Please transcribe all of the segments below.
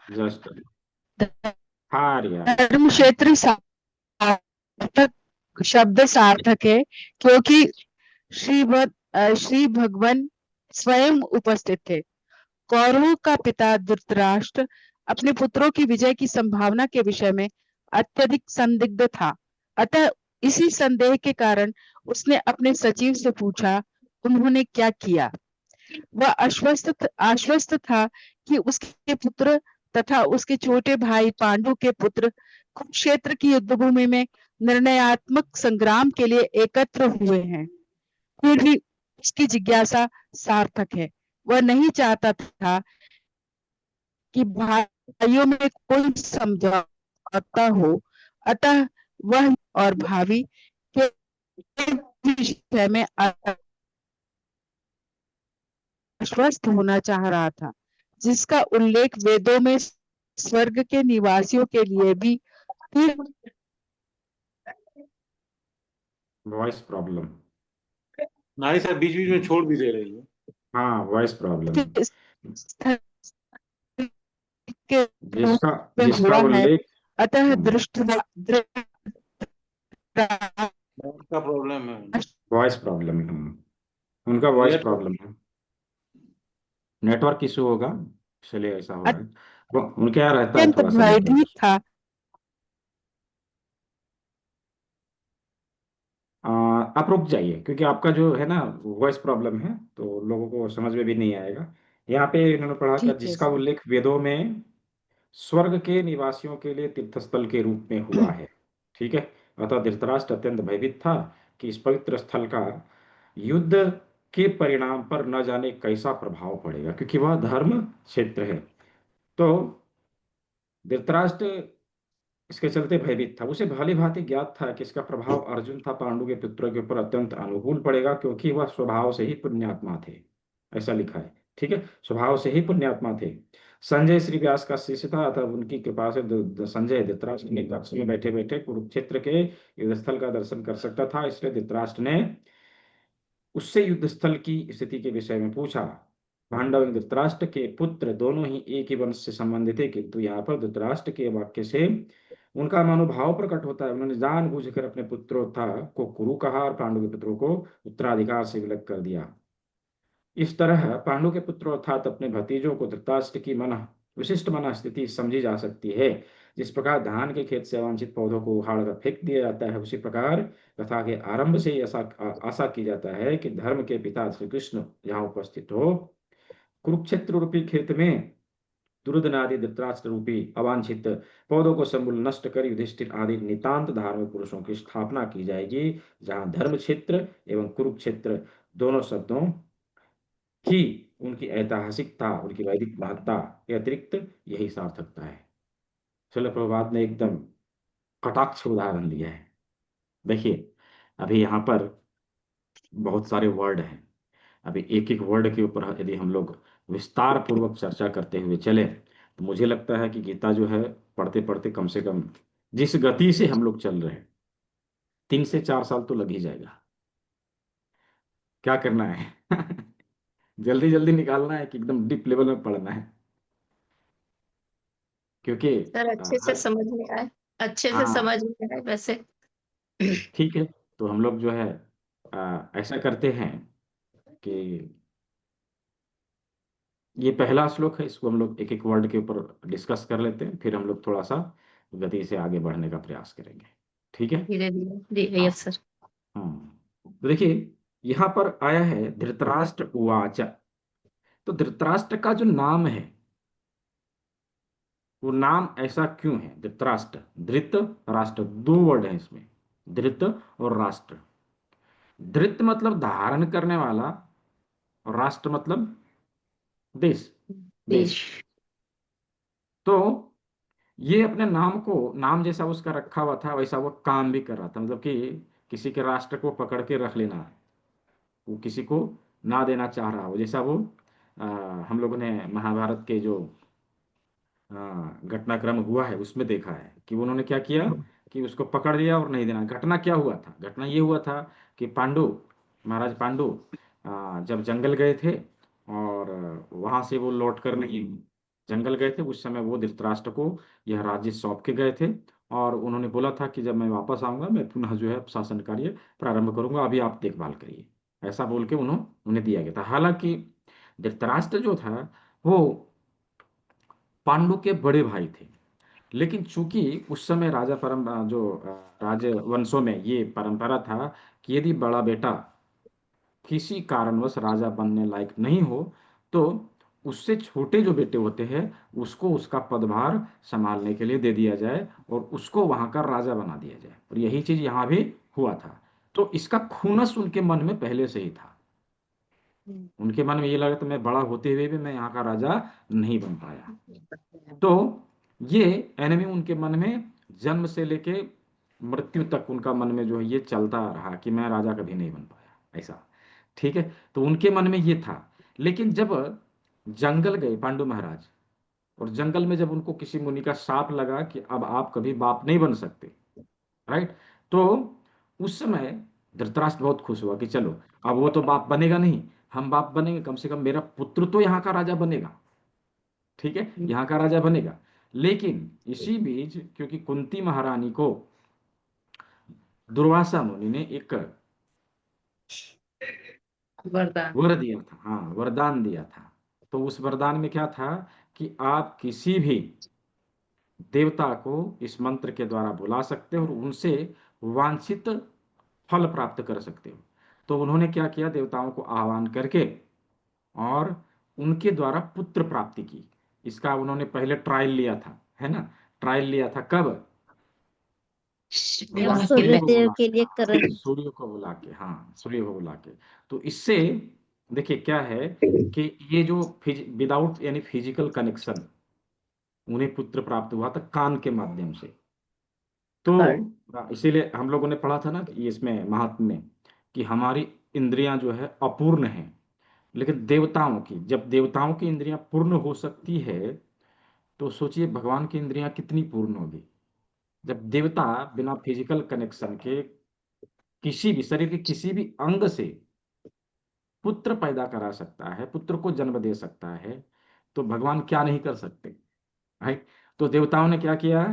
Just हार यार। धर्म क्षेत्र सार्थक शब्द सार्थक है क्योंकि श्री भगवान स्वयं उपस्थित थे। कौरवों का पिता धृतराष्ट्र अपने पुत्रों की विजय की संभावना के विषय में अत्यधिक संदिग्ध था। अतः इसी संदेह के कारण उसने अपने सचिव से पूछा, उन्होंने क्या किया। वह आश्वस्त था कि उसके पुत्र तथा उसके छोटे भाई पांडु के पुत्र कुरुक्षेत्र की युद्धभूमि में निर्णयात्मक संग्राम के लिए एकत्र हुए हैं। फिर भी उसकी जिज्ञासा सार्थक है। वह नहीं चाहता था कि भाइयों में कोई समझौता हो। अतः वह और भावी के विषय में आश्वस्त होना चाह रहा था, जिसका उल्लेख वेदों में स्वर्ग के निवासियों के लिए भी वॉइस प्रॉब्लम। नारी साहब बीच बीच में छोड़ भी दे रही है। हाँ, वॉइस प्रॉब्लम। के रूप जिसका में जिसका हुआ है। उल्लेख। अतः हम्म, का प्रॉब्लम है। वॉइस प्रॉब्लम है। उनका वॉइस नेटवर्क। प्रॉब्लम है। नेटवर्क इशू होगा, इसलिए ऐसा हो रहा है। वो उनके यहाँ रहता है अत्यंत थोड़ा सा नेटवर्क। भयभीत था। आप रुक जाइए, क्योंकि आपका जो है ना वॉइस प्रॉब्लम है, तो लोगों को समझ में भी नहीं आएगा। यहाँ पे इन्होंने पढ़ा कि ठीक है जिसका सर। उल्लेख वेदों में स्वर्ग के निवासियों के लिए तीर्थस्थल के रूप में हुआ है। ठीक है। अतः धृतराष्ट्र अत्यंत भयभीत था कि इस पवित्र स्थल का युद्ध के परिणाम पर न जाने कैसा प्रभाव पड़ेगा, क्योंकि वह धर्म क्षेत्र है। तो धृतराष्ट्र इसके चलते भयभीत था। उसे भली भांति ज्ञात था कि इसका प्रभाव अर्जुन था पांडु के पुत्रों के ऊपर अत्यंत अनुकूल पड़ेगा, क्योंकि वह स्वभाव से ही पुण्यात्मा थे। ऐसा लिखा है। ठीक है। स्वभाव से ही पुण्यात्मा थे। संजय श्री व्यास का शिष्य था, अतः उनकी कृपा से संजय धृतराष्ट्र के कक्ष में बैठे बैठे कुरुक्षेत्र के युद्धस्थल का दर्शन कर सकता था। इसलिए धृतराष्ट्र ने उससे युद्धस्थल की स्थिति के विषय में पूछा। पांडव एवं धृतराष्ट्र के पुत्र दोनों ही एक ही वंश से संबंधित थे, किंतु यहाँ पर धृतराष्ट्र के वाक्य से उनका मनोभाव प्रकट होता है। उन्होंने जानबूझकर अपने पुत्रों था को कुरु कहा और पांडु के पुत्रों को उत्तराधिकार से विलग कर दिया। इस तरह पांडु के पुत्रों अर्थात अपने भतीजों को धृतराष्ट्र की मन विशिष्ट मन स्थिति समझी जा सकती है। जिस प्रकार धान के खेत से अवांछित पौधों को उखाड़ कर फेंक दिया जाता है, उसी प्रकार कथा के आरंभ से ही ऐसा आशा की जाता है कि धर्म के पिता श्री कृष्ण यहाँ उपस्थित हो, कुरुक्षेत्र रूपी खेत में दुर्योधन आदि धृतराष्ट्र रूपी अवांछित पौधों को समूल नष्ट कर युधिष्ठिर आदि नितांत धार्मिक पुरुषों की स्थापना की जाएगी, जहां धर्म क्षेत्र एवं कुरुक्षेत्र दोनों शब्दों की उनकी ऐतिहासिकता, उनकी वैदिक महत्ता के अतिरिक्त यही सार्थकता है। शिल प्रभुपाद ने एकदम कटाक्ष उदाहरण लिया है। देखिए, अभी यहाँ पर बहुत सारे वर्ड हैं। अभी एक एक वर्ड के ऊपर यदि हम लोग विस्तार पूर्वक चर्चा करते हुए चले, तो मुझे लगता है कि गीता जो है पढ़ते पढ़ते कम से कम जिस गति से हम लोग चल रहे हैं 3 से 4 साल तो लग ही जाएगा। क्या करना है? जल्दी जल्दी निकालना है कि एकदम डीप लेवल में पढ़ना है, क्योंकि सर अच्छे से हर। समझ में आए। अच्छे से हाँ, समझ में आए वैसे। ठीक है। तो हम लोग जो है ऐसा करते हैं कि ये पहला श्लोक है, इसको हम लोग एक एक वर्ड के ऊपर डिस्कस कर लेते हैं, फिर हम लोग थोड़ा सा गति से आगे बढ़ने का प्रयास करेंगे। ठीक है। धीरे धीरे धीरे, हाँ। Yes sir. तो देखिए, यहाँ पर आया है धृतराष्ट्र उवाच। तो धृतराष्ट्र का जो नाम है, वो नाम ऐसा क्यों है धृतराष्ट्र? धृत राष्ट्र, दो वर्ड है इसमें, धृत और राष्ट्र। धृत मतलब धारण करने वाला, और राष्ट्र मतलब देश, देश। देश। तो ये अपने नाम को, नाम जैसा उसका रखा हुआ था वैसा वो काम भी कर रहा था, मतलब कि किसी के राष्ट्र को पकड़ के रख लेना, वो किसी को ना देना चाह रहा हो। जैसा वो आ, हम लोगों ने महाभारत के जो घटनाक्रम हुआ है उसमें देखा है कि उन्होंने क्या किया कि उसको पकड़ लिया और नहीं देना। घटना क्या हुआ था? घटना ये हुआ था कि पांडु, महाराज पांडु जब जंगल गए थे और वहां से वो लौट कर नहीं जंगल गए थे उस समय वो धृतराष्ट्र को यह राज्य सौंप के गए थे, और उन्होंने बोला था कि जब मैं वापस आऊंगा मैं पुनः जो है शासन कार्य प्रारंभ करूंगा, अभी आप देखभाल करिए। ऐसा बोल के उन्हें दिया गया था। हालांकि धृतराष्ट्र जो था वो पांडु के बड़े भाई थे, लेकिन चूंकि उस समय राजवंशों में ये परंपरा था कि यदि बड़ा बेटा किसी कारणवश राजा बनने लायक नहीं हो तो उससे छोटे जो बेटे होते हैं उसको उसका पदभार संभालने के लिए दे दिया जाए और उसको वहां का राजा बना दिया जाए, और यही चीज यहाँ भी हुआ था। तो इसका खुनस उनके मन में पहले से ही था। उनके मन में ये लगा, तो मैं बड़ा होते हुए भी मैं यहाँ का राजा नहीं बन पाया। तो ये एनिमी उनके मन में जन्म से लेके मृत्यु तक उनका मन में जो है ये चलता रहा कि मैं राजा कभी नहीं बन पाया, ऐसा। ठीक है, तो उनके मन में ये था। लेकिन जब जंगल गए पांडु महाराज, और जंगल में जब उनको किसी मुनि का शाप लगा कि अब आप कभी बाप नहीं बन सकते, राइट, तो उस समय धृतराष्ट्र बहुत खुश हुआ कि चलो अब वो तो बाप बनेगा नहीं, हम बाप बनेंगे, कम से कम मेरा पुत्र तो यहाँ का राजा बनेगा। ठीक है, यहाँ का राजा बनेगा। लेकिन इसी बीच क्योंकि कुंती महारानी को दुर्वासा मुनि ने एक वरदान। वर दिया था, हाँ वरदान दिया था। तो उस वरदान में क्या था कि आप किसी भी देवता को इस मंत्र के द्वारा बुला सकते हो और उनसे वांछित फल प्राप्त कर सकते हो। तो उन्होंने क्या किया, देवताओं को आह्वान करके और उनके द्वारा पुत्र प्राप्ति की। इसका उन्होंने पहले ट्रायल लिया था, है ना। ट्रायल लिया था कब, भगवान विवाह के सूर्य लिए। को सूर्यदेव बुला के के, लिए हाँ करण। सूर्य को बुला के, हाँ सूर्य को बुला के। तो इससे देखिए क्या है कि ये जो विदाउट यानी फिजिकल कनेक्शन उन्हें पुत्र प्राप्त हुआ था कान के माध्यम से। तो इसीलिए हम लोगों ने पढ़ा था ना कि ये इसमें महात्म्य में कि हमारी इंद्रियां जो है अपूर्ण है, लेकिन देवताओं की, जब देवताओं की इंद्रियां पूर्ण हो सकती है तो सोचिए भगवान की इंद्रियां कितनी पूर्ण होगी। जब देवता बिना फिजिकल कनेक्शन के किसी भी शरीर के किसी भी अंग से पुत्र पैदा करा सकता है, पुत्र को जन्म दे सकता है, तो भगवान क्या नहीं कर सकते, राइट। तो देवताओं ने क्या किया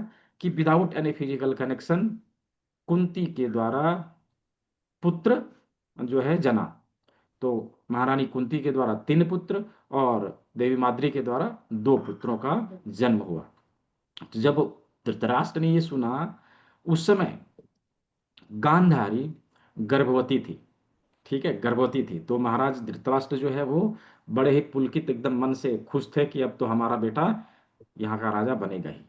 कि without any physical connection Kunti के द्वारा पुत्र जो है जना। तो महारानी कुंती के द्वारा 3 पुत्र और देवी माद्री के द्वारा 2 पुत्रों का जन्म हुआ। तो जब धृतराष्ट्र ने ये सुना, उस समय गांधारी गर्भवती थी। ठीक है, गर्भवती थी। तो महाराज धृतराष्ट्र जो है वो बड़े ही पुलकित एकदम मन से खुश थे कि अब तो हमारा बेटा यहाँ का राजा बनेगा ही,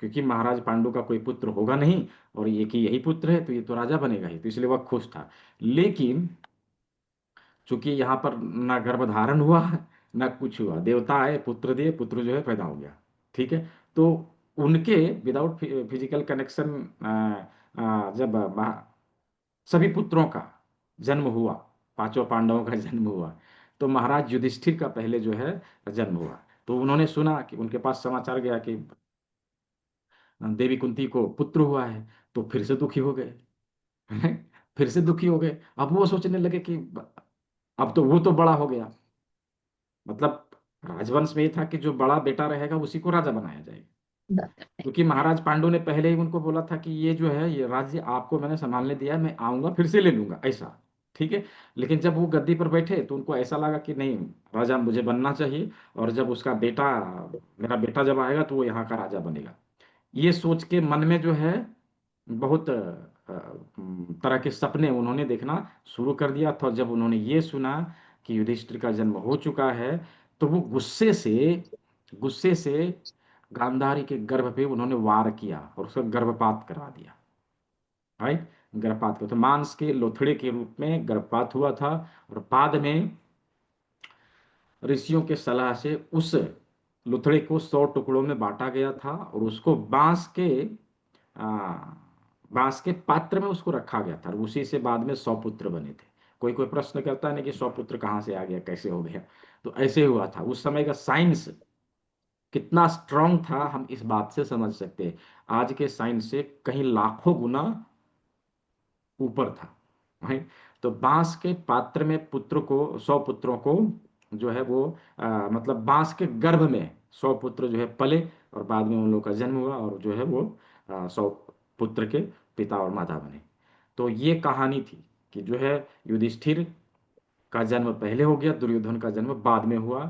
क्योंकि महाराज पांडु का कोई पुत्र होगा नहीं और ये कि यही पुत्र है तो ये तो राजा बनेगा ही, तो इसलिए वह खुश था। लेकिन चूंकि यहाँ पर ना गर्भधारण हुआ ना कुछ हुआ, देवता आए पुत्र दिए, पुत्र जो है पैदा हो गया। ठीक है, तो उनके विदाउट फिजिकल कनेक्शन जब सभी पुत्रों का जन्म हुआ, 5 पांडवों का जन्म हुआ, तो महाराज युधिष्ठिर का पहले जो है जन्म हुआ। तो उन्होंने सुना कि उनके पास समाचार गया कि देवी कुंती को पुत्र हुआ है, तो फिर से दुखी हो गए। फिर से दुखी हो गए। अब वो सोचने लगे कि अब तो वो तो बड़ा हो गया, मतलब राजवंश में ये था कि जो बड़ा बेटा रहेगा उसी को राजा बनाया जाएगा। क्योंकि महाराज पांडु ने पहले ही उनको बोला था कि ये जो है ये राज्य आपको मैंने संभालने दिया है, मैं आऊंगा फिर से ले लूंगा, ऐसा। ठीक है, लेकिन जब वो गद्दी पर बैठे तो उनको ऐसा लगा कि नहीं, राजा मुझे बनना चाहिए, और जब उसका बेटा, मेरा बेटा जब आएगा तो वो यहाँ का राजा बनेगा। ये सोच के मन में जो है बहुत तरह के सपने उन्होंने देखना शुरू कर दिया था। जब उन्होंने ये सुना कि युधिष्ठिर का जन्म हो चुका है, तो वो गुस्से से गांधारी के गर्भ पे उन्होंने वार किया और उसका गर्भपात करा दिया। राइट, गर्भपात का तो मांस के लोथड़े के रूप में गर्भपात हुआ था, और बाद में ऋषियों के सलाह से उस लुथड़े को 100 टुकड़ों में बांटा गया था और उसको आ, बांस के पात्र में उसको रखा गया था, और उसी से बाद में 100 पुत्र बने थे। कोई कोई प्रश्न करता है ना कि 100 पुत्र कहाँ से आ गया, कैसे हो गया। तो ऐसे हुआ था। उस समय का साइंस कितना स्ट्रांग था हम इस बात से समझ सकते हैं, आज के साइंस से कहीं लाखों गुना ऊपर था। right? तो बांस के पात्र में पुत्र को 100 पुत्रों को जो है वो मतलब बांस के गर्भ में 100 पुत्र जो है पले और बाद में उन लोगों का जन्म हुआ और जो है वो 100 पुत्र के पिता और माता बने। तो ये कहानी थी कि जो है युधिष्ठिर का जन्म पहले हो गया, दुर्योधन का जन्म बाद में हुआ।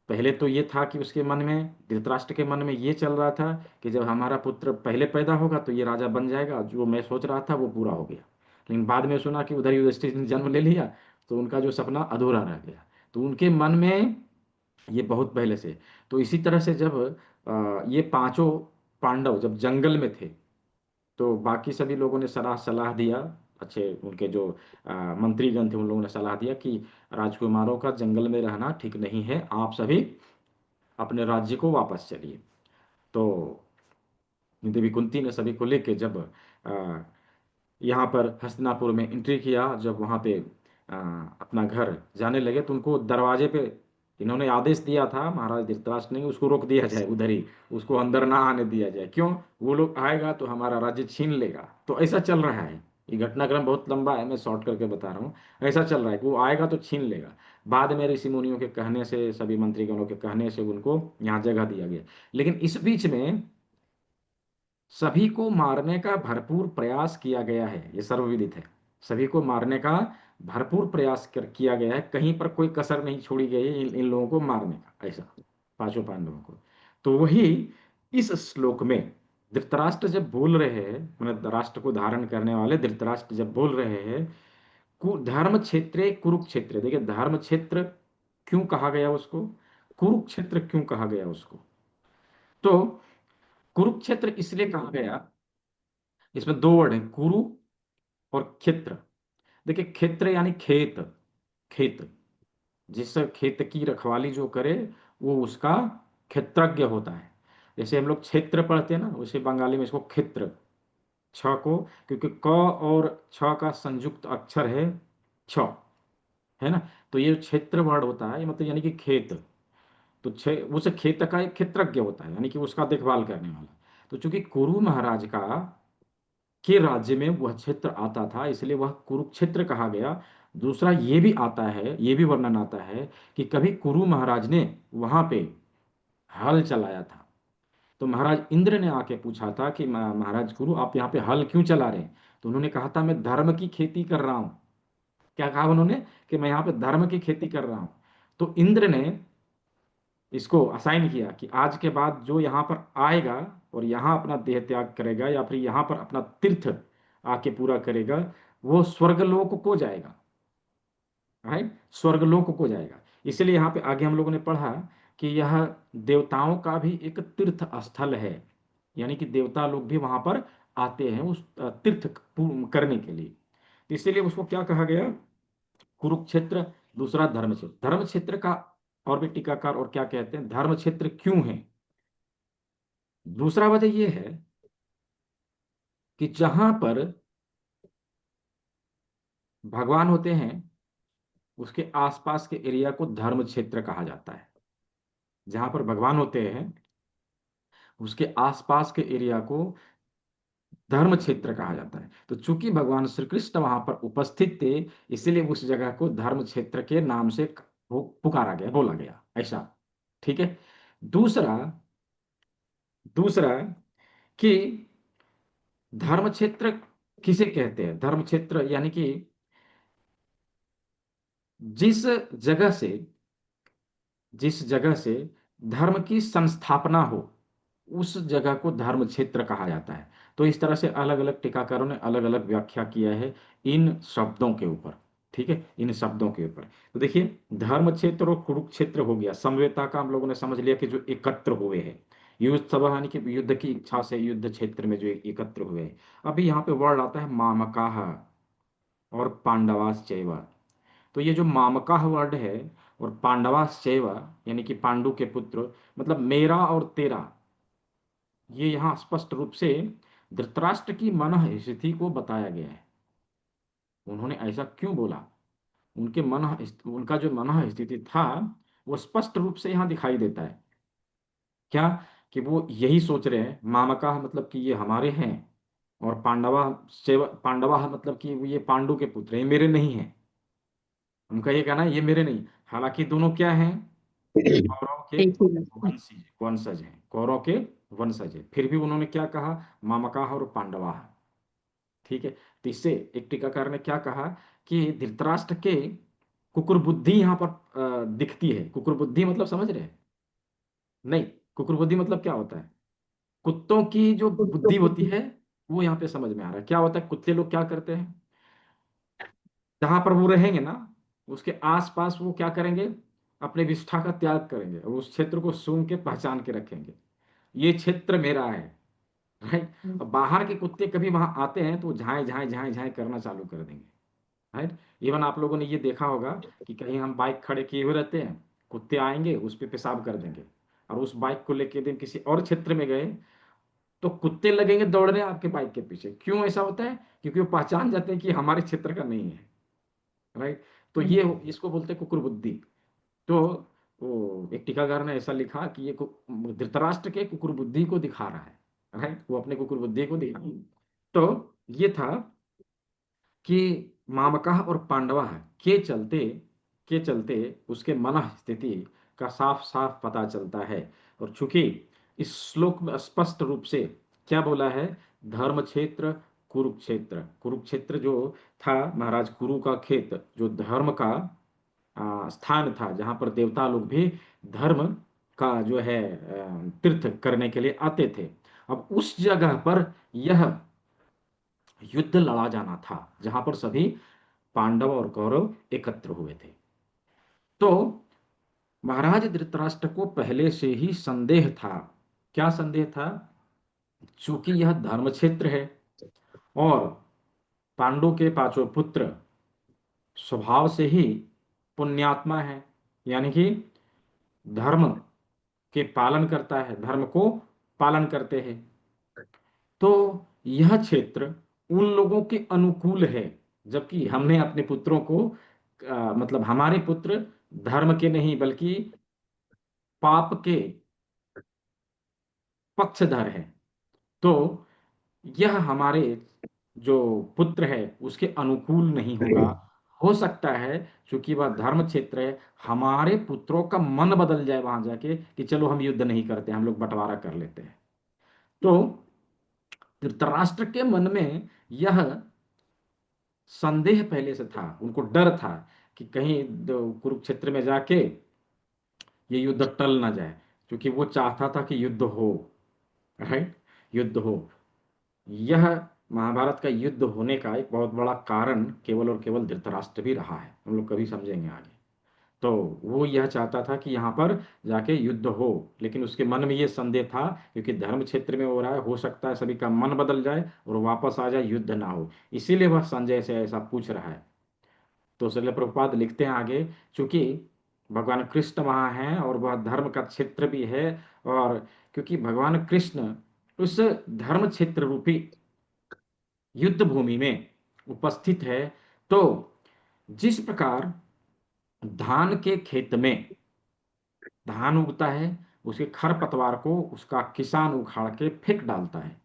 पहले तो ये था कि उसके मन में, धृतराष्ट्र के मन में ये चल रहा था कि जब हमारा पुत्र पहले पैदा होगा तो ये राजा बन जाएगा, जो मैं सोच रहा था वो पूरा हो गया। लेकिन बाद में सुना कि उधर युधिष्ठिर ने जन्म ले लिया तो उनका जो सपना अधूरा रह गया। तो उनके मन में ये बहुत पहले से। तो इसी तरह से जब ये पांचों पांडव जब जंगल में थे तो बाकी सभी लोगों ने सलाह सलाह दिया, अच्छे उनके जो मंत्रीगण थे उन लोगों ने सलाह दिया कि राजकुमारों का जंगल में रहना ठीक नहीं है, आप सभी अपने राज्य को वापस चलिए। तो देवी कुंती ने सभी को लेके जब आ, यहाँ पर हस्तिनापुर में एंट्री किया, जब वहाँ पे अपना घर जाने लगे तो उनको दरवाजे पे इन्होंने आदेश दिया था महाराज धृतराष्ट्र ने, उसको रोक दिया जाए उधर ही, उसको अंदर ना आने दिया जाए। क्यों? वो लोग आएगा तो हमारा राज्य छीन लेगा। तो ऐसा चल रहा है, ये घटनाक्रम बहुत लंबा है, मैं शॉर्ट करके बता रहा हूँ। ऐसा चल रहा है कि वो आएगा तो छीन लेगा। बाद में ऋषि मुनियों के कहने से, सभी मंत्रीगणों के कहने से उनको यहाँ जगह दिया गया। लेकिन इस बीच में सभी को मारने का भरपूर प्रयास किया गया है, ये सर्वविदित है। सभी को मारने का भरपूर प्रयास किया गया है, कहीं पर कोई कसर नहीं छोड़ी गई है इन लोगों को मारने का, ऐसा पांचों पांडवों को। तो वही इस श्लोक में धृतराष्ट्र जब बोल रहे हैं, मतलब राष्ट्र को धारण करने वाले धृतराष्ट्र जब बोल रहे हैं धर्म क्षेत्रे कुरुक्षेत्र, देखिए धर्म क्षेत्र क्यों कहा गया उसको, कुरुक्षेत्र क्यों कहा गया उसको? तो कुरुक्षेत्र इसलिए कहा गया, इसमें दो वर्ड हैं, कुरु और क्षेत्र। देखिए क्षेत्र यानी खेत, खेत, जिस खेत की रखवाली जो करे वो उसका क्षेत्रज्ञ होता है। जैसे हम लोग क्षेत्र पढ़ते हैं ना, वैसे बंगाली में इसको क्षेत्र, छ को, क्योंकि क और छ का संयुक्त अक्षर है छ, है ना। तो ये क्षेत्र वर्ड होता है, ये मतलब यानी कि खेत। तो उस खेत का एक क्षेत्रज्ञ होता है, यानी कि उसका देखभाल करने वाला। तो चूंकि कुरु महाराज का के राज्य में वह क्षेत्र आता था इसलिए वह कुरुक्षेत्र कहा गया। दूसरा ये भी आता है, ये भी वर्णन आता है कि कभी कुरु महाराज ने वहां पे हल चलाया था। तो महाराज इंद्र ने आके पूछा था कि महाराज कुरु आप यहाँ पे हल क्यों चला रहे हैं? तो उन्होंने कहा था मैं धर्म की खेती कर रहा हूँ। क्या कहा उन्होंने? कि मैं यहाँ पे धर्म की खेती कर रहा हूँ। तो इंद्र ने इसको असाइन किया कि आज के बाद जो यहाँ पर आएगा और यहाँ अपना देह त्याग करेगा या फिर यहाँ पर अपना तीर्थ आके पूरा करेगा, वो स्वर्गलोक को जाएगा, राइट, स्वर्गलोक को जाएगा। इसलिए यहाँ पे आगे हम लोगों ने पढ़ा कि यह देवताओं का भी एक तीर्थ स्थल है, यानी कि देवता लोग भी वहां पर आते हैं उस तीर्थ करने के लिए। इसीलिए उसको क्या कहा गया? कुरुक्षेत्र। दूसरा धर्म क्षेत्र, धर्म क्षेत्र का और भी टीकाकार और क्या कहते हैं, धर्म क्षेत्र क्यों है? दूसरा वजह यह है कि जहां पर भगवान होते हैं उसके आसपास के एरिया को धर्म क्षेत्र कहा जाता है। जहां पर भगवान होते हैं उसके आसपास के एरिया को धर्म क्षेत्र कहा जाता है। तो चूंकि भगवान श्री कृष्ण वहां पर उपस्थित थे इसीलिए उस जगह को धर्म क्षेत्र के नाम से पुकारा गया, बोला गया, ऐसा। ठीक है। दूसरा दूसरा कि धर्म क्षेत्र किसे कहते हैं? धर्म क्षेत्र यानी कि जिस जगह से जिस जगह से धर्म की संस्थापना हो उस जगह को धर्म क्षेत्र कहा जाता है। तो इस तरह से अलग अलग टीकाकारों ने अलग अलग व्याख्या किया है इन शब्दों के ऊपर। ठीक है, इन शब्दों के ऊपर। तो देखिए धर्म क्षेत्र और कुरुक्षेत्र हो गया, समवेता का हम लोगों ने समझ लिया कि जो एकत्र हुए हैं, युद्ध सभा यानी कि युद्ध की इच्छा से युद्ध क्षेत्र में जो एकत्र हुए हैं। अभी यहाँ पे वर्ड आता है मामकाह और पांडवाश्चैव। तो ये जो मामकाह वर्ड है और पांडवाश्चैव यानी कि पांडु के पुत्र, मतलब मेरा और तेरा, ये यहाँ स्पष्ट रूप से धृतराष्ट्र की मन स्थिति को बताया गया है। उन्होंने ऐसा क्यों बोला, उनके मन, उनका जो मन स्थिति था वो स्पष्ट रूप से यहाँ दिखाई देता है। क्या? कि वो यही सोच रहे हैं, मामका मतलब कि ये हमारे हैं, और पांडवा सेव पांडवा मतलब कि ये पांडु के पुत्र हैं, ये मेरे नहीं हैं। उनका ये कहना है ये मेरे नहीं, हालांकि दोनों क्या हैं? कौरव के एक ही बात। वंशज वंशज हैं, कौरव के वंशज हैं। फिर भी उन्होंने क्या कहा, मामकाह और पांडवा। ठीक है। तो इससे एक टीकाकार ने क्या कहा कि धृतराष्ट्र के कुकुर बुद्धि यहाँ पर दिखती है। कुकुर बुद्धि मतलब समझ रहे हैं? नहीं, कुकुर बुद्धि मतलब क्या होता है? कुत्तों की जो बुद्धि होती है वो यहाँ पे समझ में आ रहा है। क्या होता है, कुत्ते लोग क्या करते हैं, जहां पर वो रहेंगे ना उसके आसपास वो क्या करेंगे, अपने विष्ठा का त्याग करेंगे और उस क्षेत्र को सूंघ के पहचान के रखेंगे, ये क्षेत्र मेरा है। राइट। अब बाहर के कुत्ते कभी वहां आते हैं तो वो झाएं झाएं झाएं झाएं करना चालू कर देंगे। राइट। इवन आप लोगों ने ये देखा होगा कि कहीं हम बाइक खड़े किए हुए रहते हैं, कुत्ते आएंगे उस पे पेशाब कर देंगे, और उस बाइक को लेके दिन किसी और क्षेत्र में गए तो कुत्ते लगेंगे दौड़ने आपके बाइक के पीछे। क्यों ऐसा होता है? क्योंकि वो पहचान जाते हैं कि हमारे क्षेत्र का नहीं है। राइट। तो ये इसको बोलते हैं कुकुर बुद्धि। तो वो एक टीकाकार ने ऐसा लिखा कि ये धृतराष्ट्र के कुकुर बुद्धि को दिखा रहा है। राइट, वो अपने कुकुर बुद्धि को दिखा। तो ये था कि मामकाह और पांडवा के चलते उसके मन स्थिति का साफ साफ पता चलता है। और चूंकि इस श्लोक में स्पष्ट रूप से क्या बोला है, धर्म क्षेत्र कुरुक्षेत्र। कुरुक्षेत्र जो था महाराज कुरु का खेत, जो धर्म का स्थान था, जहां पर देवता लोग भी धर्म का जो है तीर्थ करने के लिए आते थे। अब उस जगह पर यह युद्ध लड़ा जाना था जहां पर सभी पांडव और कौरव एकत्र हुए थे। तो महाराज धृतराष्ट्र को पहले से ही संदेह था। क्या संदेह था? चूंकि यह धर्म क्षेत्र है और पांडु के पांचों पुत्र स्वभाव से ही पुण्यात्मा है, यानी कि धर्म के पालन करता है, धर्म को पालन करते हैं, तो यह क्षेत्र उन लोगों के अनुकूल है। जबकि हमने अपने पुत्रों को मतलब हमारे पुत्र धर्म के नहीं बल्कि पाप के पक्षधर है, तो यह हमारे जो पुत्र है उसके अनुकूल नहीं होगा। हो सकता है क्योंकि वह धर्म क्षेत्र है, हमारे पुत्रों का मन बदल जाए वहां जाके कि चलो हम युद्ध नहीं करते, हम लोग बंटवारा कर लेते हैं। तो धृतराष्ट्र के मन में यह संदेह पहले से था, उनको डर था कि कहीं कुरुक्षेत्र में जाके ये युद्ध टल ना जाए, क्योंकि वो चाहता था कि युद्ध हो। राइट, युद्ध हो। यह महाभारत का युद्ध होने का एक बहुत बड़ा कारण केवल और केवल धृतराष्ट्र भी रहा है, हम लोग कभी समझेंगे आगे। तो वो यह चाहता था कि यहाँ पर जाके युद्ध हो, लेकिन उसके मन में ये संदेह था क्योंकि धर्म क्षेत्र में हो रहा है, हो सकता है सभी का मन बदल जाए और वापस आ जाए, युद्ध ना हो, इसीलिए वह संजय से ऐसा पूछ रहा है। तो श्रील प्रभुपाद लिखते हैं आगे, क्योंकि भगवान कृष्ण वहाँ हैं और वह धर्म का क्षेत्र भी है, और क्योंकि भगवान कृष्ण उस धर्म क्षेत्र रूपी युद्ध भूमि में उपस्थित है, तो जिस प्रकार धान के खेत में धान उगता है, उसके खरपतवार को उसका किसान उखाड़ के फेंक डालता है।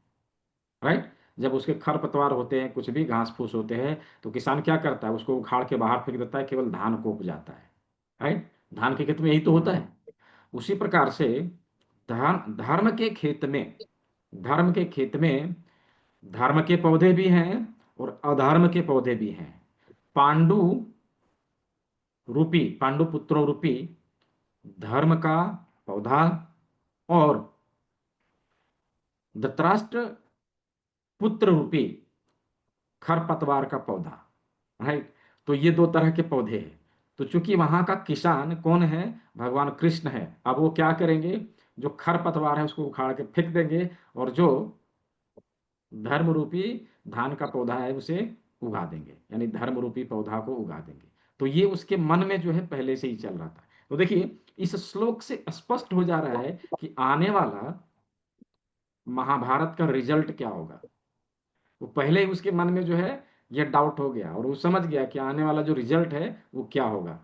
राइट। जब उसके खरपतवार होते हैं, कुछ भी घास फूस होते हैं, तो किसान क्या करता है, उसको उखाड़ के बाहर फेंक देता है, केवल धान को उपजाता है। राइट। धान के खेत में यही तो होता है। उसी प्रकार से धर्म धर्म के खेत में धर्म के खेत में धर्म के पौधे भी हैं और अधर्म के पौधे भी हैं। पांडु पांडु पुत्रों रूपी धर्म का पौधा और धृतराष्ट्र पुत्र रूपी खरपतवार का पौधा। राइट। तो ये दो तरह के पौधे हैं। तो चूंकि वहां का किसान कौन है, भगवान कृष्ण है, अब वो क्या करेंगे, जो खरपतवार है उसको उखाड़ के फेंक देंगे और जो धर्म रूपी धान का पौधा है उसे उगा देंगे, यानी धर्म रूपी पौधा को उगा देंगे। तो ये उसके मन में जो है पहले से ही चल रहा था। तो देखिए इस श्लोक से स्पष्ट हो जा रहा है कि आने वाला महाभारत का रिजल्ट क्या होगा। वो पहले ही उसके मन में जो है ये डाउट हो गया और वो समझ गया कि आने वाला जो रिजल्ट है वो क्या होगा।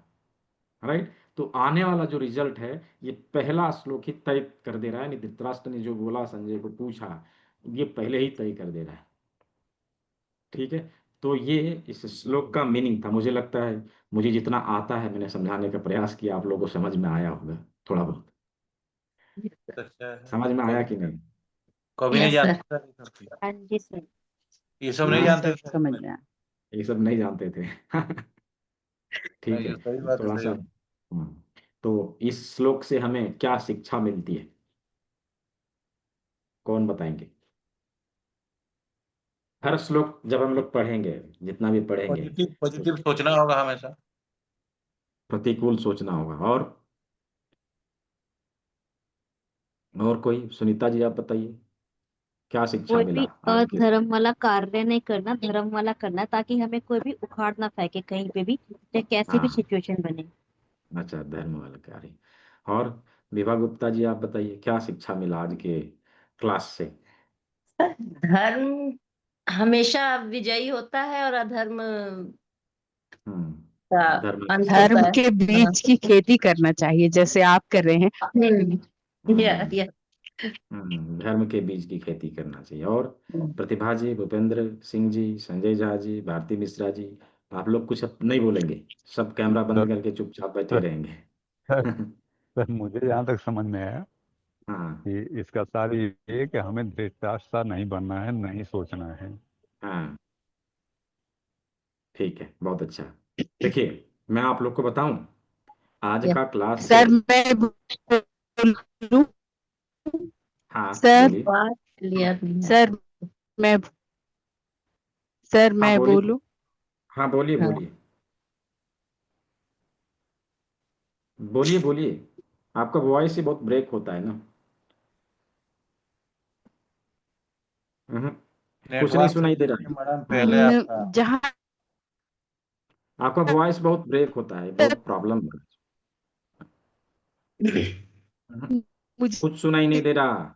राइट। तो आने वाला जो रिजल्ट है ये पहला श्लोक ही तय कर दे रहा है, यानी धृतराष्ट्र ने जो बोला, संजय को पूछा, ये पहले ही तय कर दे रहा है। ठीक है। तो ये इस श्लोक का मीनिंग था। मुझे लगता है मुझे जितना आता है मैंने समझाने का प्रयास किया, आप लोगों को समझ में आया होगा। थोड़ा बहुत अच्छा है। समझ में आया कभी कि नहीं? कभी नहीं यस सर। जानते थे ये सब चीज़। हाँ जी सर। ये सब नहीं हाँ हाँ, जानते सर, थे समझ पहले। में आया। ये सब नहीं जानते थे। ठीक है। ये सही बात है, थोड़ा सही सा बात। तो इस श्लोक से हमें क्या शिक्षा मिलती है, कौन बताएंगे? हर श्लोक जब हम लोग पढ़ेंगे, जितना भी पढ़ेंगे, पॉजिटिव तो पॉजिटिव सोचना होगा हमेशा। प्रतिकूल सोचना होगा। और कोई, सुनीता जी आप बताइए, क्या शिक्षा कोई मिला भी आज के? अधर्म वाला कार्य नहीं करना, धर्म वाला करना, ताकि हमें कोई भी उखाड़ ना फेंके कहीं पे भी, चाहे कैसी भी हाँ, सिचुएशन बने। अच्छा, धर्म वाला कार्य। और विभा गुप्ता जी आप बताइए, क्या शिक्षा मिला आज के क्लास से? धर्म हमेशा विजयी होता है और अधर्म का धर्म। अंत होता धर्म है। के हाँ। बीज की खेती करना चाहिए, जैसे आप कर रहे हैं। या हम्म, धर्म के बीज की खेती करना चाहिए। और प्रतिभा जी, भूपेंद्र सिंह जी, संजय झा जी, भारती मिश्रा जी, आप लोग कुछ अब नहीं बोलेंगे? सब कैमरा सर, बंद करके चुपचाप बैठे सर, रहेंगे? सर, सर, मुझे जहाँ तक समझ में आया हाँ, कि इसका सार ये है कि हमें धृतराष्ट्र नहीं बनना है, नहीं सोचना है। हाँ, ठीक है, बहुत अच्छा। देखिए, मैं आप लोग को बताऊं, आज या का क्लास से। सर मैं बोलूं? हाँ, सर, बोलिए। बात क्लियर नहीं है। सर मैं सर हाँ, मैं बोलिए। बोलूं? हाँ, बोलिए हाँ। बोलिए। बोलिए बोलिए। आपका वॉइस ही बहुत ब्रेक होता है ना। हम्म, कुछ नहीं नेटवर्क से सुनाई दे रहा देखिए मैडम, है। पहले आपका जहाँ आपका वॉइस बहुत ब्रेक होता है, तक बहुत प्रॉब्लम है। हम्म, मुझे कुछ सुनाई नहीं दे रहा।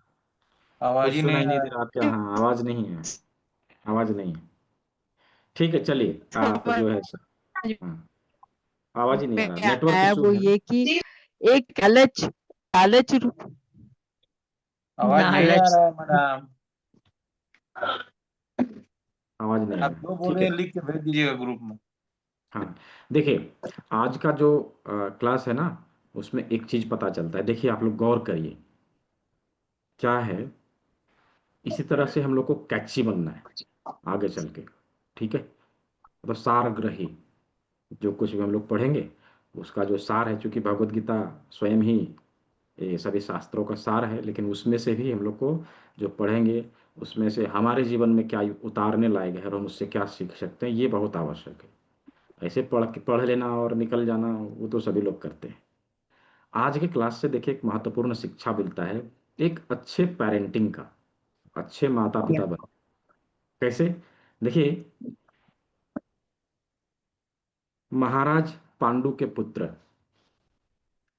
आवाज कुछ ही नहीं सुनाई नहीं आ दे रहा। रहा आपके यहाँ, आवाज नहीं है। आवाज नहीं है। ठीक है, चलिए, आप समझ जो है हाँ, आवाज ही नहीं आ में रहा, नेटवर्क आया इशू वो है ना। ये कि एक लालच लालच आवाज नहीं आ लालच। रहा है मैडम। आवाज नहीं आ आप रहा, जो बोल ठीक रहे है। हैं लिख के भेज दीजिएगा ग्रुप में। हाँ, देखिए, आज का जो क्लास है ना, उसमें एक चीज पता चलता है। देखिए, आप लोग गौर करिए, क्या है, इसी तरह से हम लोग को कैची बनना है आगे चल के। ठीक है, मतलब सारग्रही, जो कुछ भी हम लोग पढ़ेंगे, उसका जो सार है, चूंकि भगवत गीता स्वयं ही ये सभी शास्त्रों का सार है, लेकिन उसमें से भी हम लोग को जो पढ़ेंगे, उसमें से हमारे जीवन में क्या उतारने लायक है और हम उससे क्या सीख सकते हैं, ये बहुत आवश्यक है। ऐसे पढ़ लेना और निकल जाना, वो तो सभी लोग करते हैं। आज के क्लास से देखिए, एक महत्वपूर्ण शिक्षा मिलता है, एक अच्छे पेरेंटिंग का, अच्छे माता या पिता बन। कैसे? देखिए, महाराज पांडु के पुत्र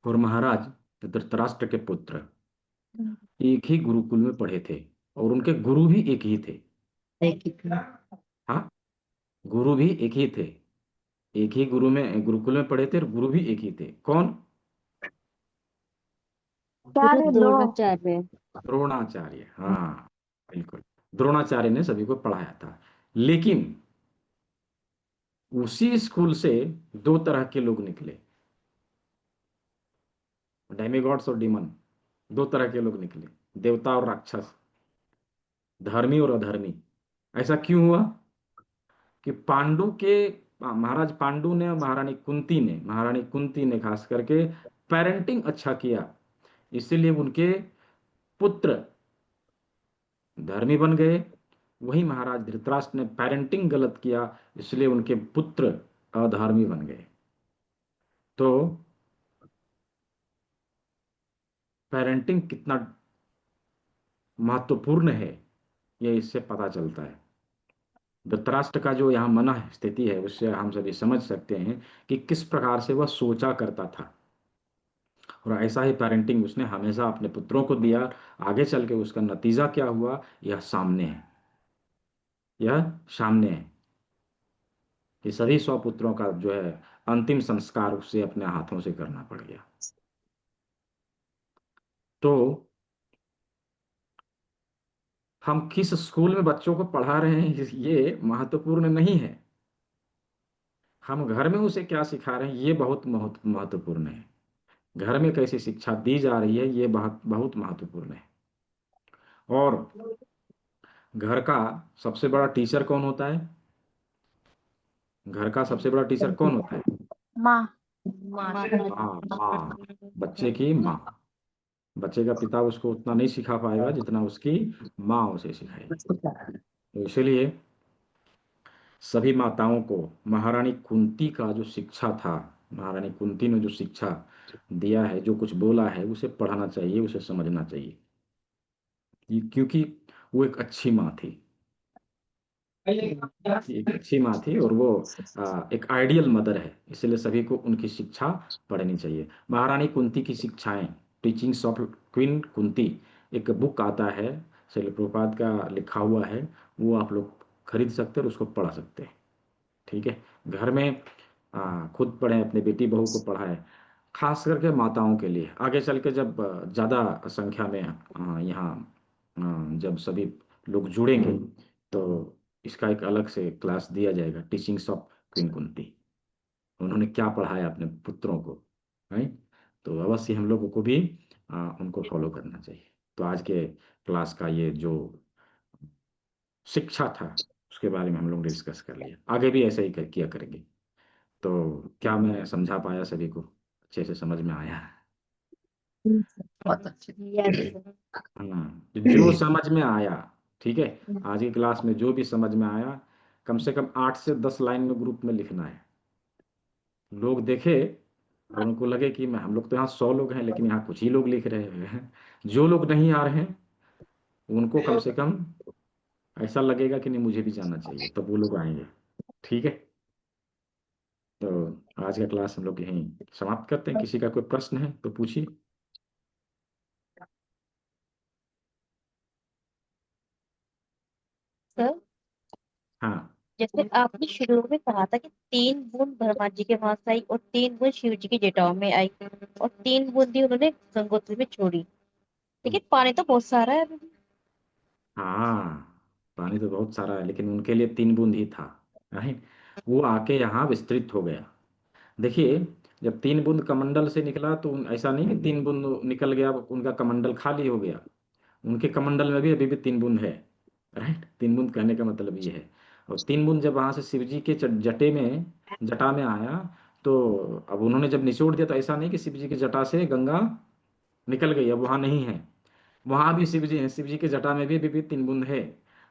और महाराज धृतराष्ट्र के पुत्र एक ही गुरुकुल में पढ़े थे, और उनके गुरु भी एक ही थे। एक ही था। हाँ, गुरु भी एक ही थे। एक ही गुरुकुल में पढ़े थे और गुरु भी एक ही थे। कौन? गुरु द्रोणाचार्य। द्रोणाचार्य, हाँ, बिल्कुल। द्रोणाचार्य ने सभी को पढ़ाया था। लेकिन उसी स्कूल से दो तरह के लोग निकले, डेमिगॉड्स और डीमन, दो तरह के लोग निकले, देवता और राक्षस, धर्मी और अधर्मी। ऐसा क्यों हुआ कि महाराज पांडु ने, महारानी कुंती ने खास करके पेरेंटिंग अच्छा किया, इसीलिए उनके पुत्र धर्मी बन गए। वही महाराज धृतराष्ट्र ने पेरेंटिंग गलत किया, इसलिए उनके पुत्र अधर्मी बन गए। तो पेरेंटिंग कितना महत्वपूर्ण है, ये इससे पता चलता है। धृतराष्ट्र का जो यहाँ मन स्थिति है, उससे हम सभी समझ सकते हैं कि किस प्रकार से वह सोचा करता था। और ऐसा ही पेरेंटिंग उसने हमेशा अपने पुत्रों को दिया। आगे चल के उसका नतीजा क्या हुआ, यह सामने है। यह सामने है कि सभी 100 पुत्रों का जो है अंतिम संस्कार उसे अपने हाथों से करना पड़ गया। तो हम किस स्कूल में बच्चों को पढ़ा रहे हैं, ये महत्वपूर्ण नहीं है। हम घर में उसे क्या सिखा रहे हैं, ये बहुत महत्वपूर्ण है। घर में कैसी शिक्षा दी जा रही है, ये बहुत बहुत महत्वपूर्ण है। और घर का सबसे बड़ा टीचर कौन होता है? घर का सबसे बड़ा टीचर कौन होता है? माँ। माँ। माँ, बच्चे की माँ। बच्चे का पिता उसको उतना नहीं सिखा पाएगा जितना उसकी माँ उसे सिखाएगी। तो इसीलिए सभी माताओं को महारानी कुंती का जो शिक्षा था, महारानी कुंती ने जो शिक्षा दिया है, जो कुछ बोला है, उसे पढ़ना चाहिए, उसे समझना चाहिए। क्योंकि वो एक अच्छी माँ थी, एक अच्छी माँ थी, और वो एक आइडियल मदर है, इसलिए सभी को उनकी शिक्षा पढ़नी चाहिए। महारानी कुंती की शिक्षाएं, टीचिंग्स ऑफ क्वीन कुंती, एक बुक आता है, श्रील प्रभुपाद का लिखा हुआ है, वो आप लोग खरीद सकते हैं और उसको पढ़ सकते हैं। ठीक है, घर में खुद पढ़ें, अपने बेटी बहू को पढ़ाएं, खास करके माताओं के लिए। आगे चल के जब ज़्यादा संख्या में यहाँ जब सभी लोग जुड़ेंगे, तो इसका एक अलग से क्लास दिया जाएगा, टीचिंग्स ऑफ क्वीन कुंती। उन्होंने क्या पढ़ाया अपने पुत्रों को, राइट? तो अवश्य हम लोगों को भी उनको फॉलो करना चाहिए। तो आज के क्लास का ये जो शिक्षा था, उसके बारे में हम लोग डिस्कस कर लिया, आगे भी ऐसा ही किया करेंगे। तो क्या मैं समझा पाया? सभी को अच्छे से समझ में आया? बहुत अच्छे। जो समझ में आया, ठीक है, आज की क्लास में जो भी समझ में आया, कम से कम 8 से 10 लाइन में ग्रुप में लिखना है। लोग देखे और उनको लगे कि मैं, हम लोग तो यहाँ 100 लोग हैं, लेकिन यहाँ कुछ ही लोग लिख रहे हैं। जो लोग नहीं आ रहे हैं उनको कम से कम ऐसा लगेगा कि नहीं, मुझे भी जाना चाहिए, तब वो लोग आएंगे। ठीक है, तो आज का क्लास हम लोग यहीं समाप्त करते हैं। किसी का कोई प्रश्न है तो पूछिए। सर, हाँ जैसे आपने शुरू में कहा था कि 3 बूंद ब्रह्मा जी के पास आई और 3 बूंद शिव जी की जटाओं में आई और 3 बूंद ही उन्होंने गंगोत्री में छोड़ी, लेकिन पानी तो बहुत सारा है अभी भी। हाँ, पानी तो बहुत सारा है, लेकिन उनके लिए 3 बूंद ही था, राइट? वो आके यहाँ विस्तृत हो गया। देखिए, जब 3 बूंद कमंडल से निकला, तो ऐसा नहीं कि 3 बूंद निकल गया उनका कमंडल खाली हो गया। उनके कमंडल में भी अभी भी 3 बूंद है, राइट? 3 बूंद कहने का मतलब ये है। और 3 बूंद जब वहां से शिव जी के जटे में, जटा में आया, तो अब उन्होंने जब निचोड़ दिया, तो ऐसा नहीं कि शिव जी की जटा से गंगा निकल गई, अब वहां नहीं है। वहां भी शिव जी हैं, शिव जी के जटा में भी 3 बूंद है।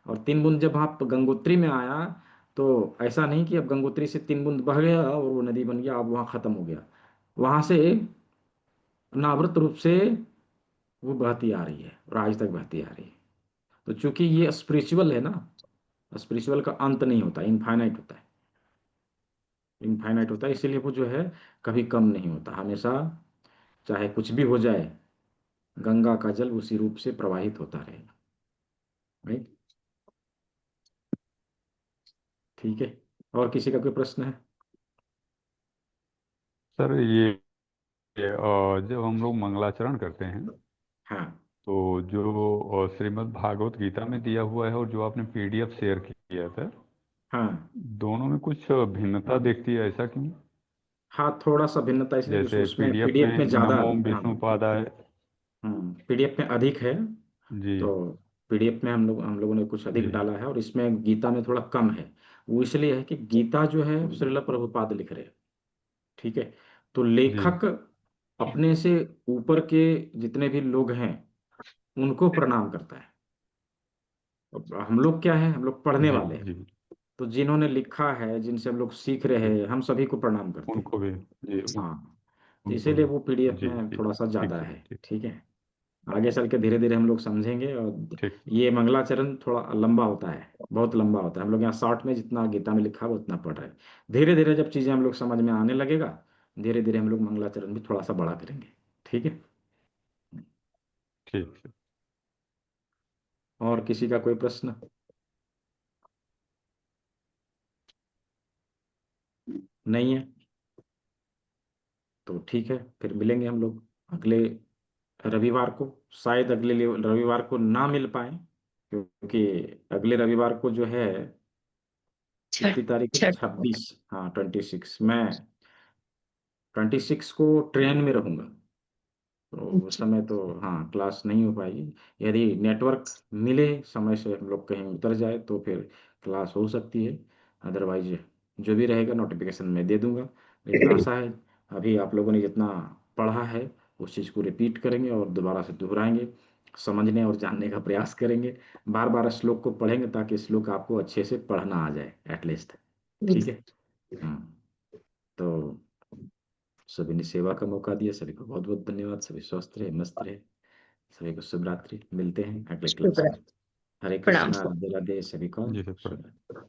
और 3 बूंद जब वहां गंगोत्री में आया, तो ऐसा नहीं कि अब गंगोत्री से 3 बूंद बह गया और वो नदी बन गया, अब वहां खत्म हो गया। वहां से अनावृत रूप से वो बहती आ रही है और आज तक बहती आ रही है। तो चूंकि ये स्पिरिचुअल है ना, स्पिरिचुअल का अंत नहीं होता, इनफाइनाइट होता है, इनफाइनाइट होता है, इसीलिए वो जो है कभी कम नहीं होता, हमेशा चाहे कुछ भी हो जाए, गंगा का जल उसी रूप से प्रवाहित होता रहेगा, राइट? ठीक है, और किसी का कोई प्रश्न है? सर जब हम लोग मंगलाचरण करते हैं, हाँ तो जो श्रीमद् भागवत गीता में दिया हुआ है और जो आपने पीडीएफ शेयर किया था, हाँ दोनों में कुछ भिन्नता दिखती है, ऐसा क्यों? हाँ, थोड़ा सा भिन्नता इसलिए कि जैसे उसमें पीडीएफ पीडीएफ में में ज़्यादा, नमो हाँ, विष्णुपादाय। पीडीएफ में अधिक है। जी। तो पीडीएफ में हम लोगों ने कुछ अधिक जी। डाला है, और इसमें गीता में थोड़ा कम है। वो इसलिए है कि गीता जो है श्रील प्रभुपाद लिख रहे हैं, ठीक है? तो जी। लेखक अपने से ऊपर के जितने भी लोग हैं उनको प्रणाम करता है। अब हम लोग क्या है, हम लोग पढ़ने जी। वाले हैं। जी। तो जिन्होंने लिखा है, जिनसे हम लोग सीख रहे जी। हैं, हम सभी को प्रणाम करते हैं। उनको भी। जी। हाँ, तो उनको इसीलिए भी। वो पीडीएफ जी। में जी। थोड़ा सा ठीक ज़्यादा ठीक है। ठीक। ठीक है, आगे चल के धीरे धीरे हम लोग समझेंगे। और ठीक। ये मंगलाचरण थोड़ा लंबा होता है, बहुत लंबा होता है। हम लोग यहाँ शॉर्ट में जितना गीता में लिखा है वो उतना पढ़ रहे हैं। धीरे धीरे जब चीज़ें हम लोग समझ में आने लगेगा, धीरे धीरे हम लोग मंगलाचरण भी थोड़ा सा बड़ा करेंगे। ठीक है, ठीक है। और किसी का कोई प्रश्न? नहीं है? तो ठीक है, फिर मिलेंगे हम लोग अगले रविवार को। शायद अगले रविवार को ना मिल पाए, क्योंकि अगले रविवार को जो है, कितनी तारीख है? 26। हाँ, 26। मैं 26 को ट्रेन में रहूंगा। तो उस समय तो हाँ क्लास नहीं हो पाएगी। यदि नेटवर्क मिले समय से, हम लोग कहीं उतर जाए तो फिर क्लास हो सकती है। अदरवाइज जो भी रहेगा नोटिफिकेशन में दे दूंगा। लेकिन आशा है अभी आप लोगों ने जितना पढ़ा है उस चीज़ को रिपीट करेंगे और दोबारा से दोहराएंगे, समझने और जानने का प्रयास करेंगे। बार बार श्लोक को पढ़ेंगे ताकि श्लोक आपको अच्छे से पढ़ना आ जाए एटलीस्ट। ठीक है। तो सभी ने सेवा का मौका दिया, सभी को बहुत बहुत धन्यवाद। सभी स्वस्थ रहे, मस्त रहे। सभी को शुभ रात्रि। मिलते हैं अगले शुभ क्लास में। रात्रि। हरे प्रणाम कृष्णा, राधे राधे सभी को। जी सर। शुभ रात्रि।